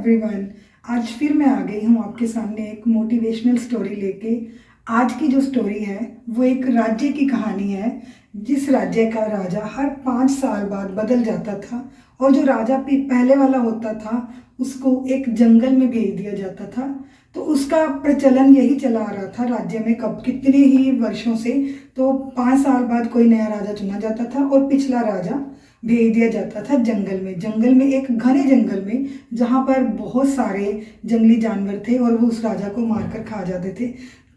Everyone, आज फिर मैं आ गई हूँ आपके सामने एक मोटिवेशनल स्टोरी लेके। आज की जो स्टोरी है वो एक राज्य की कहानी है, जिस राज्य का राजा हर 5 साल बाद बदल जाता था और जो राजा पहले वाला होता था उसको एक जंगल में भेज दिया जाता था। तो उसका प्रचलन यही चला आ रहा था राज्य में कब कितने ही वर्षों से। तो 5 साल बाद कोई नया राजा चुना जाता था और पिछला राजा भेज दिया जाता था जंगल में एक घने जंगल में, जहाँ पर बहुत सारे जंगली जानवर थे और वो उस राजा को मारकर खा जाते थे।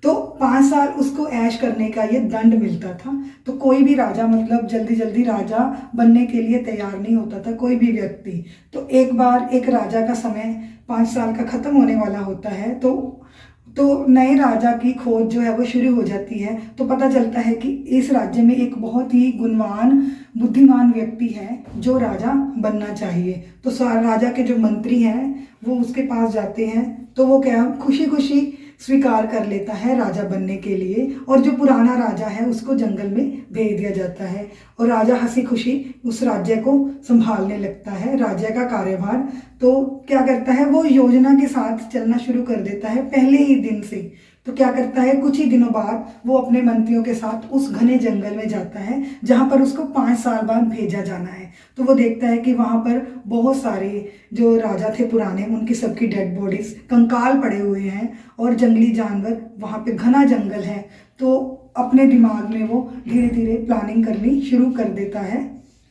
तो 5 साल उसको ऐश करने का ये दंड मिलता था। तो कोई भी राजा मतलब जल्दी जल्दी राजा बनने के लिए तैयार नहीं होता था, कोई भी व्यक्ति। तो एक बार एक राजा का समय 5 साल का ख़त्म होने वाला होता है, तो नए राजा की खोज जो है वो शुरू हो जाती है। तो पता चलता है कि इस राज्य में एक बहुत ही गुणवान बुद्धिमान व्यक्ति है जो राजा बनना चाहिए। तो राजा के जो मंत्री हैं वो उसके पास जाते हैं, तो वो क्या खुशी खुशी स्वीकार कर लेता है राजा बनने के लिए, और जो पुराना राजा है उसको जंगल में भेज दिया जाता है और राजा हंसी खुशी उस राज्य को संभालने लगता है, राज्य का कार्यभार। तो क्या करता है, वो योजना के साथ चलना शुरू कर देता है पहले ही दिन से। तो क्या करता है, कुछ ही दिनों बाद वो अपने मंत्रियों के साथ उस घने जंगल में जाता है जहाँ पर उसको 5 साल बाद भेजा जाना है। तो वो देखता है कि वहाँ पर बहुत सारे जो राजा थे पुराने, उनकी सबकी डेड बॉडीज कंकाल पड़े हुए हैं और जंगली जानवर, वहाँ पे घना जंगल है। तो अपने दिमाग में वो धीरे धीरे प्लानिंग करनी शुरू कर देता है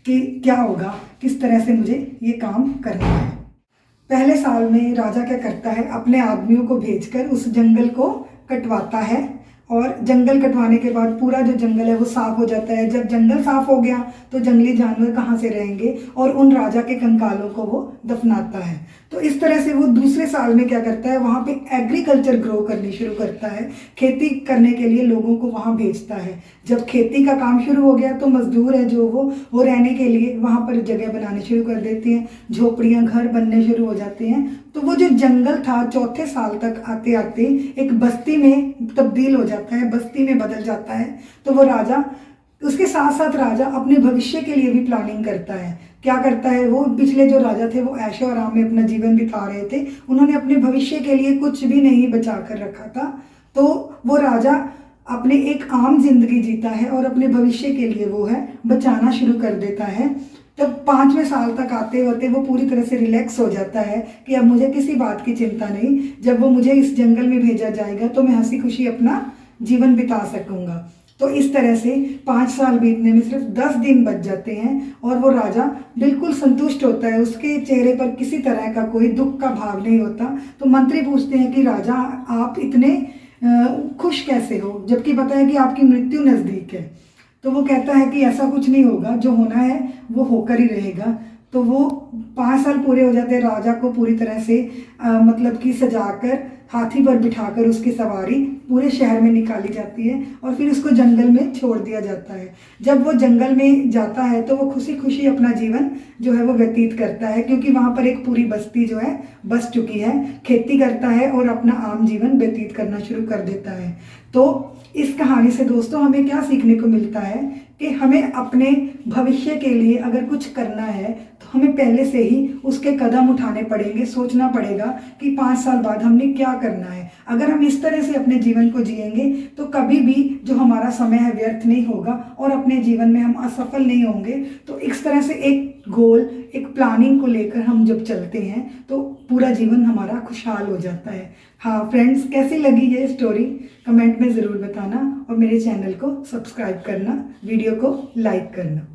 कि क्या होगा, किस तरह से मुझे ये काम करना है। पहले साल में राजा क्या करता है, अपने आदमियों को भेजकर उस जंगल को कटवाता है और जंगल कटवाने के बाद पूरा जो जंगल है वो साफ हो जाता है। जब जंगल साफ हो गया तो जंगली जानवर कहाँ से रहेंगे, और उन राजा के कंकालों को वो दफनाता है। तो इस तरह से वो दूसरे साल में क्या करता है, वहाँ पे एग्रीकल्चर ग्रो करनी शुरू करता है, खेती करने के लिए लोगों को वहाँ भेजता है। जब खेती का काम शुरू हो गया तो मजदूर है जो वो रहने के लिए वहाँ पर जगह बनाने शुरू कर देते हैं, झोपड़ियाँ घर बनने शुरू हो जाते हैं। तो वो जो जंगल था चौथे साल तक आते आते एक बस्ती में तब्दील हो जाता है, बस्ती में बदल जाता है। तो वो राजा, उसके साथ साथ राजा अपने भविष्य के लिए भी प्लानिंग करता है। क्या करता है, वो पिछले जो राजा थे वो ऐशो आराम में अपना जीवन बिता रहे थे, उन्होंने अपने भविष्य के लिए कुछ भी नहीं बचा कर रखा था। तो वो राजा अपने एक आम जिंदगी जीता है और अपने भविष्य के लिए वो है बचाना शुरू कर देता है। तब 5वें साल तक आते होते वो पूरी तरह से रिलैक्स हो जाता है कि अब मुझे किसी बात की चिंता नहीं, जब वो मुझे इस जंगल में भेजा जाएगा तो मैं हंसी खुशी अपना जीवन बिता सकूंगा। तो इस तरह से 5 साल बीतने में सिर्फ 10 दिन बच जाते हैं और वो राजा बिल्कुल संतुष्ट होता है, उसके चेहरे पर किसी तरह का कोई दुख का भाव नहीं होता। तो मंत्री पूछते हैं कि राजा आप इतने खुश कैसे हो, जबकि पता है कि आपकी मृत्यु नज़दीक है। तो वो कहता है कि ऐसा कुछ नहीं होगा, जो होना है वो होकर ही रहेगा। तो वो 5 साल पूरे हो जाते हैं, राजा को पूरी तरह से मतलब कि सजाकर हाथी पर बिठाकर उसकी सवारी पूरे शहर में निकाली जाती है और फिर उसको जंगल में छोड़ दिया जाता है। जब वो जंगल में जाता है तो वो खुशी खुशी अपना जीवन जो है वो व्यतीत करता है, क्योंकि वहाँ पर एक पूरी बस्ती जो है बस चुकी है, खेती करता है और अपना आम जीवन व्यतीत करना शुरू कर देता है। तो इस कहानी से दोस्तों हमें क्या सीखने को मिलता है कि हमें अपने भविष्य के लिए अगर कुछ करना है तो हमें पहले से ही उसके कदम उठाने पड़ेंगे, सोचना पड़ेगा कि 5 साल बाद हमने क्या करना है। अगर हम इस तरह से अपने जीवन को जिएंगे तो कभी भी जो हमारा समय है व्यर्थ नहीं होगा और अपने जीवन में हम असफल नहीं होंगे। तो इस तरह से एक गोल, एक प्लानिंग को लेकर हम जब चलते हैं तो पूरा जीवन हमारा खुशहाल हो जाता है। हाँ फ्रेंड्स, कैसी लगी ये स्टोरी कमेंट में ज़रूर बताना और मेरे चैनल को सब्सक्राइब करना, वीडियो को लाइक करना।